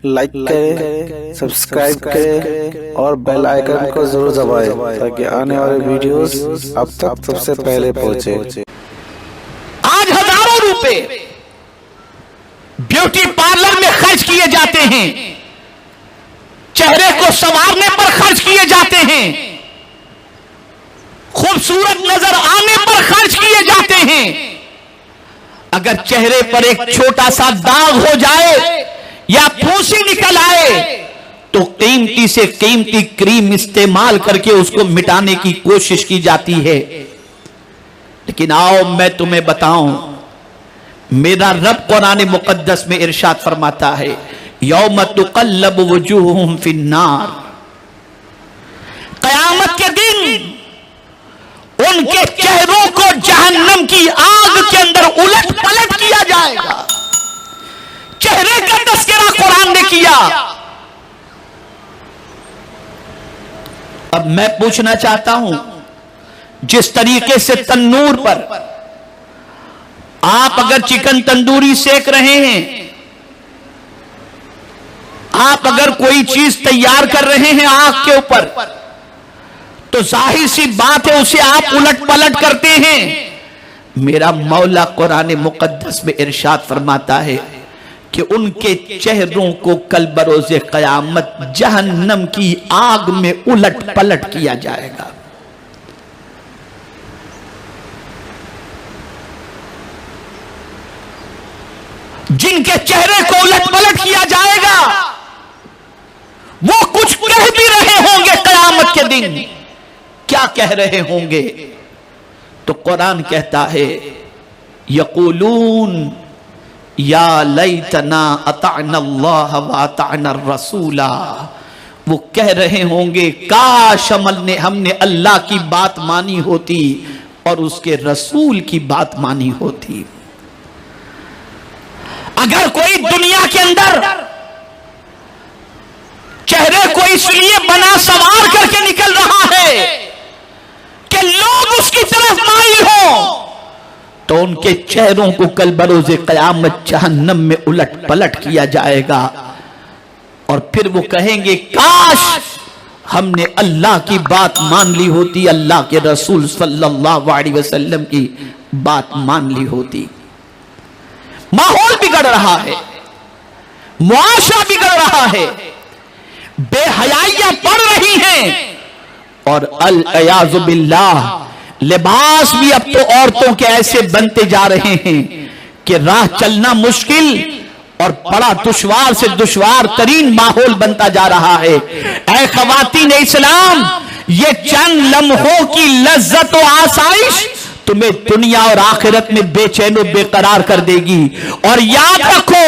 Like करें, subscribe करें और बेल आइकन को जरूर दबाएं ताकि आने वाले वीडियोस आप तक सबसे पहले पहुंचे। आज हजारों रुपए ब्यूटी पार्लर में खर्च किए जाते हैं, चेहरे को संवारने पर खर्च किए जाते हैं, खूबसूरत नजर आने पर खर्च किए जाते हैं। अगर चेहरे पर एक छोटा सा दाग हो जाए या फूंसी निकल आए तो कीमती से कीमती क्रीम इस्तेमाल करके उसको मिटाने की कोशिश की जाती है। लेकिन आओ मैं तुम्हें बताऊं, मेरा रब कुरान मुकद्दस में इरशाद फरमाता है, यौम तुक़ल्लबु वुजूहुहुम फिन्नार, क़यामत के दिन उनके चेहरों को जहन्नम की आग के अंदर उलट पलट किया जाएगा। चेहरे का तस्करा कुरान ने किया। अब मैं पूछना चाहता हूं, जिस तरीके से तन्नूर पर आप अगर चिकन तंदूरी सेक रहे हैं, आप अगर कोई चीज तैयार कर रहे हैं आग के ऊपर, तो जाहिर सी बात है उसे आप उलट पलट करते हैं। मेरा मौला कुरान मुकद्दस में इरशाद फरमाता है कि उनके चेहरों को कल बरोज़े क़यामत जहन्नम की आग में उलट पलट किया जाएगा। जिनके चेहरे को उलट पलट किया जाएगा वो कुछ कह भी रहे होंगे क़यामत के दिन। क्या कह रहे होंगे? तो कुरान कहता है, यक़ूलून या लैतना अताना अल्लाह व अताना रसूला, वो कह रहे होंगे काश हमने अल्लाह की बात मानी होती और उसके रसूल की बात मानी होती। अगर कोई दुनिया के अंदर चेहरे को इसलिए बना सवार करके निकल रहा है कि लोग उसकी तरफ माइल हो, तो उनके चेहरों को कल बरोज़े क़यामत जहन्नम में उलट पलट किया जाएगा। और फिर वो कहेंगे काश हमने अल्लाह की बात मान ली होती, अल्लाह के रसूल सल्लल्लाहु अलैहि वसल्लम की बात मान ली होती। माहौल बिगड़ रहा है, मुआशरा बिगड़ रहा है, बेहयाइयां बढ़ रही हैं और अल-अयाज़ु बिल्लाह लिबास भी अब तो औरतों के ऐसे बनते जा रहे हैं कि राह चलना मुश्किल और बड़ा दुश्वार से दुश्वार तरीन माहौल बनता जा रहा है। ऐ ख़वातीन इस्लाम, ये चंद लम्हों की लज्जत और आसाइश तुम्हें दुनिया और आखिरत में बेचैनो बेकरार कर देगी। और याद रखो,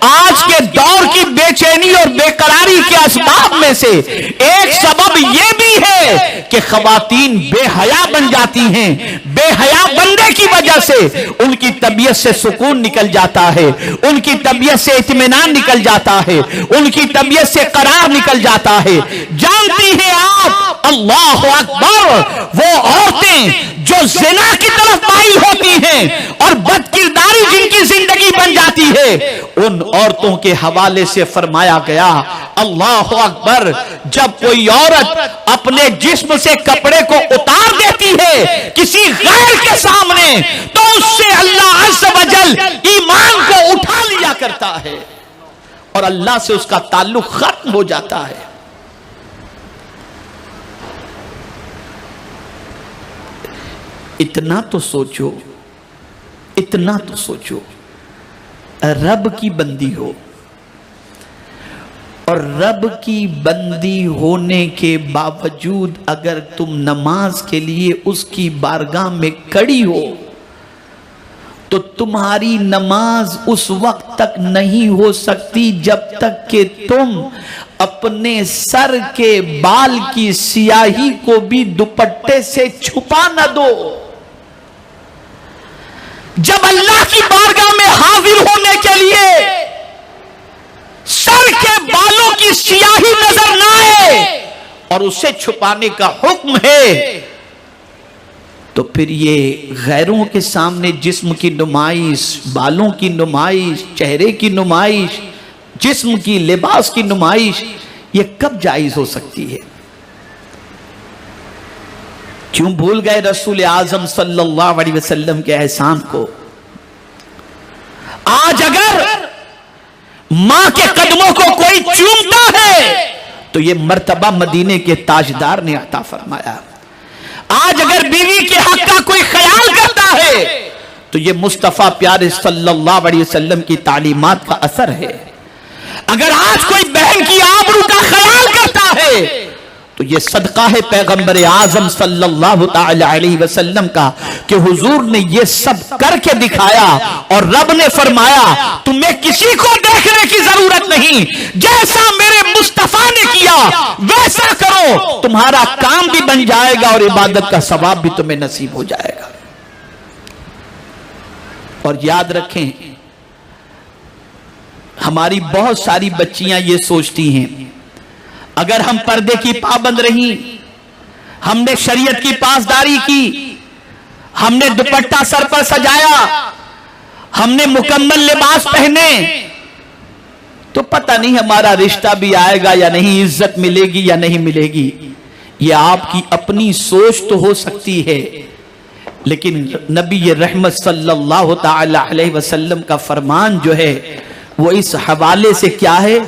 आज के दौर की बेचैनी और बेकरारी के असबाब में से एक सबब यह भी है कि ख़वातीन बेहया बन जाती हैं। बेहया बनने की वजह से उनकी तबीयत से सुकून निकल जाता है, उनकी तबीयत से इत्मीनान निकल जाता है, उनकी तबीयत से करार निकल जाता है। जानती हैं आप, अल्लाह अकबर, वो औरतें जो ज़िना की तरफ माइल होती हैं और बदकिरदारी जिनकी जिंदगी बन जाती है, उन औरतों के हवाले से फरमाया गया, अल्लाह अकबर, जब कोई औरत अपने जिस्म से कपड़े को उतार देती है किसी गैर के सामने, तो उससे अल्लाह अज़्ज़ व जल ईमान को उठा लिया करता है और अल्लाह से उसका ताल्लुक खत्म हो जाता है। इतना तो सोचो, इतना तो सोचो, रब की बंदी हो और रब की बंदी होने के बावजूद अगर तुम नमाज के लिए उसकी बारगाह में खड़ी हो तो तुम्हारी नमाज उस वक्त तक नहीं हो सकती जब तक कि तुम अपने सर के बाल की सियाही को भी दुपट्टे से छुपा न दो। जब अल्लाह की बारगाह में हाजिर होने के लिए सर के बालों की सियाही नजर ना आए और उसे छुपाने का हुक्म है, तो फिर ये गैरों के सामने जिस्म की नुमाइश, बालों की नुमाइश, चेहरे की नुमाइश जिस्म की, लिबास की नुमाइश, ये कब जायज हो सकती है? क्यों भूल गए रसूल आजम सल्लल्लाहु अलैहि वसल्लम के एहसान को? आज अगर मां के कदमों को कोई चूमता है तो ये मर्तबा मदीने के ताजदार ने अता फरमाया। आज अगर बीवी के हक का कोई ख्याल करता है तो ये मुस्तफा प्यारे सल्लल्लाहु अलैहि वसल्लम की तालीमात का असर है। अगर आज कोई बहन की आबरू का ख्याल करता है तो ये सदका है पैगंबर आजम सल्लल्लाहु ताला अलैहि वसल्लम का कि हुजूर ने ये सब करके दिखाया और रब ने फरमाया तुम्हें किसी को देखने की जरूरत नहीं, जैसा मेरे मुस्तफा ने किया वैसा करो, तुम्हारा काम भी बन जाएगा और इबादत का सवाब भी तुम्हें नसीब हो जाएगा। और याद रखें, हमारी बहुत सारी बच्चियां ये सोचती हैं अगर हम पर्दे की पाबंद रही, हमने शरीयत की पासदारी की, हमने दुपट्टा सर पर सजाया, हमने मुकम्मल लिबास पहने, तो पता नहीं हमारा रिश्ता भी आएगा या नहीं, इज्जत मिलेगी या नहीं मिलेगी। ये आपकी अपनी सोच तो हो सकती है, लेकिन नबी रहमत सल्लल्लाहु ताला अलैहि वसल्लम का फरमान जो है वो इस हवाले से क्या है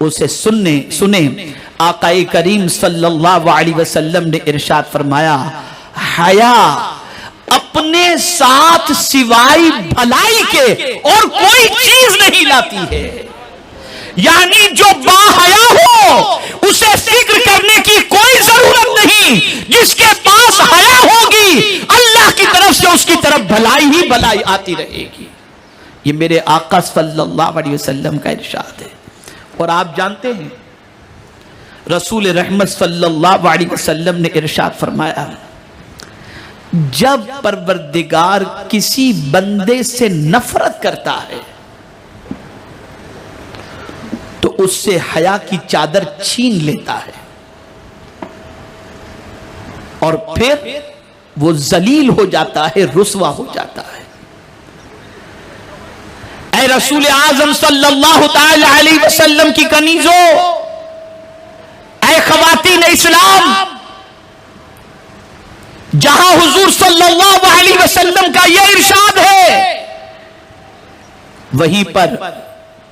उसे सुने। आकाए करीम सल्लल्लाहु अलैहि वसल्लम ने इरशाद फरमाया, हया अपने साथ सिवाय भलाई के और कोई चीज नहीं लाती है। यानी जो बाहया हो उसे फिक्र करने की कोई जरूरत नहीं, जिसके पास हया होगी अल्लाह की तरफ से उसकी तरफ भलाई ही भलाई आती रहेगी। ये मेरे आका सल्लल्लाहु अलैहि वसल्लम का इरशाद है। और आप जानते हैं रसूल रहमत सल्लल्लाहु अलैहि वसल्लम ने इरशाद फरमाया, जब परवरदिगार किसी बंदे से नफरत करता है तो उससे हया की चादर छीन लेता है और फिर वो जलील हो जाता है, रुसवा हो जाता है। ऐ रसूल आजम सल्लल्लाहु ताला अलैहि वसल्लम की कनीजों, ऐ खवातीन इस्लाम, जहां हुजूर सल्लल्लाहु अलैहि वसल्लम का यह इरशाद है, वहीं पर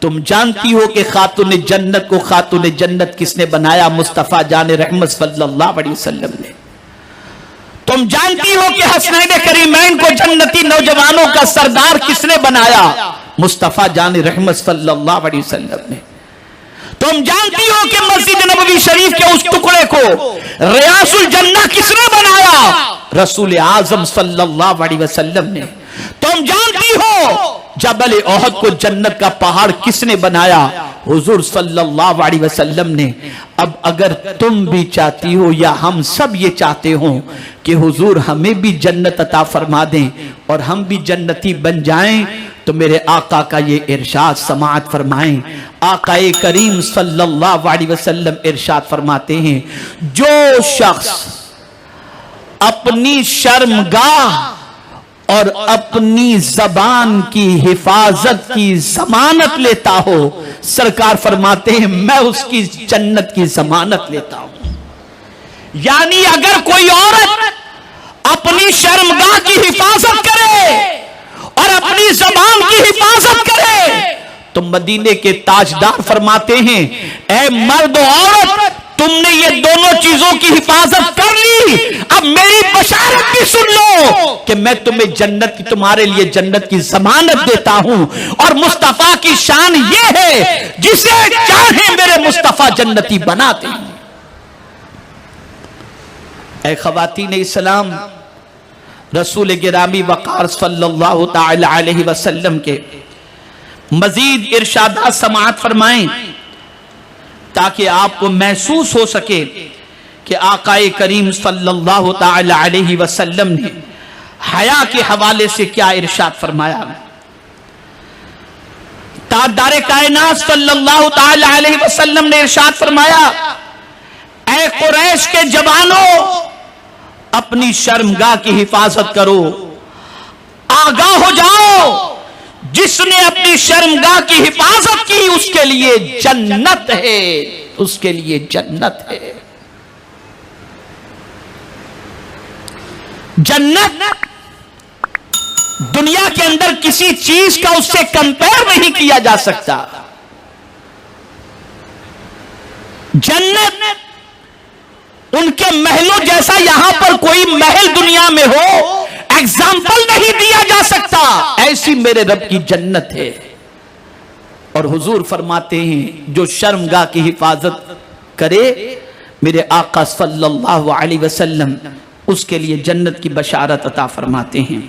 तुम जानती हो कि खातून जन्नत को खातून जन्नत किसने बनाया? मुस्तफा जान रहमत सल्लल्लाहु अलैहि वसल्लम ने। तुम जानती हो कि हसनैन करीमैन को जन्नती नौजवानों का सरदार किसने बनाया? मुस्तफा जान रहमत सल्लल्लाहु अलैहि वसल्लम ने। तुम जानती हो कि मस्जिद नबवी शरीफ के उस टुकड़े को रियासुल जन्नह किसने बनाया? रसूल आजम सल्लल्लाहु अलैहि वसल्लम ने। तुम जानती हो जबल ओहद को जन्नत का पहाड़ किसने बनाया? हुजूर सल्लल्लाहु अलैहि वसल्लम ने। अब अगर तुम भी चाहती हो या हम सब ये चाहते हो कि हुजूर हमें भी जन्नत अता फरमा दें और हम भी जन्नती बन जाएं, तो मेरे आका का ये इरशाद समाअत फरमाएं। आकाए करीम सल्लल्लाहु अलैहि वसल्लम इरशाद फरमाते हैं, जो शख्स अपनी शर्मगाह और अपनी जबान की हिफाजत की जमानत लेता हो, सरकार फरमाते हैं मैं उसकी जन्नत की जमानत लेता हूं। यानी अगर कोई औरत अपनी शर्मगाह की हिफाजत करे और अपनी जबान की हिफाजत करे तो मदीने के ताजदार फरमाते हैं, ऐ मर्द औरत, तुमने ये दोनों चीजों की हिफाजत कर ली, अब मेरी बशारत भी सुन लो कि मैं तुम्हें जन्नत की, तुम्हारे लिए जन्नत की जमानत देता हूं। और मुस्तफा की शान ये है, जिसे चाहे मेरे मुस्तफा जन्नती बनाते हैं। ऐ खवातीन इस्लाम, रसूल गिरामी वक़ार सल्लल्लाहु ताला अलैहि वसल्लम के मजीद इरशादात समाअत फरमाएं ताकि आपको महसूस हो सके कि आकाए करीम सल्लल्लाहु ताला अलैहि वसल्लम ने हया के हवाले से क्या इरशाद फरमाया। ताजदार कायनात सल्लल्लाहु ताला अलैहि वसल्लम ने इरशाद फरमाया, ऐ कुरैश के जवानों, अपनी शर्मगाह की हिफाजत करो, आगाह हो जाओ, जिसने अपनी शर्मगाह की हिफाजत की उसके लिए जन्नत है, उसके लिए जन्नत है। जन्नत दुनिया के अंदर किसी चीज का उससे कंपेयर नहीं किया जा सकता। जन्नत उनके महलों जैसा यहां पर कोई महल दुनिया में हो एग्जाम्पल नहीं दिया जा सकता, ऐसी मेरे रब की जन्नत है। और हुजूर फरमाते हैं जो शर्मगाह की हिफाजत करे मेरे आका सल्लल्लाहु अलैहि वसल्लम उसके लिए जन्नत की बशारत अता फरमाते हैं।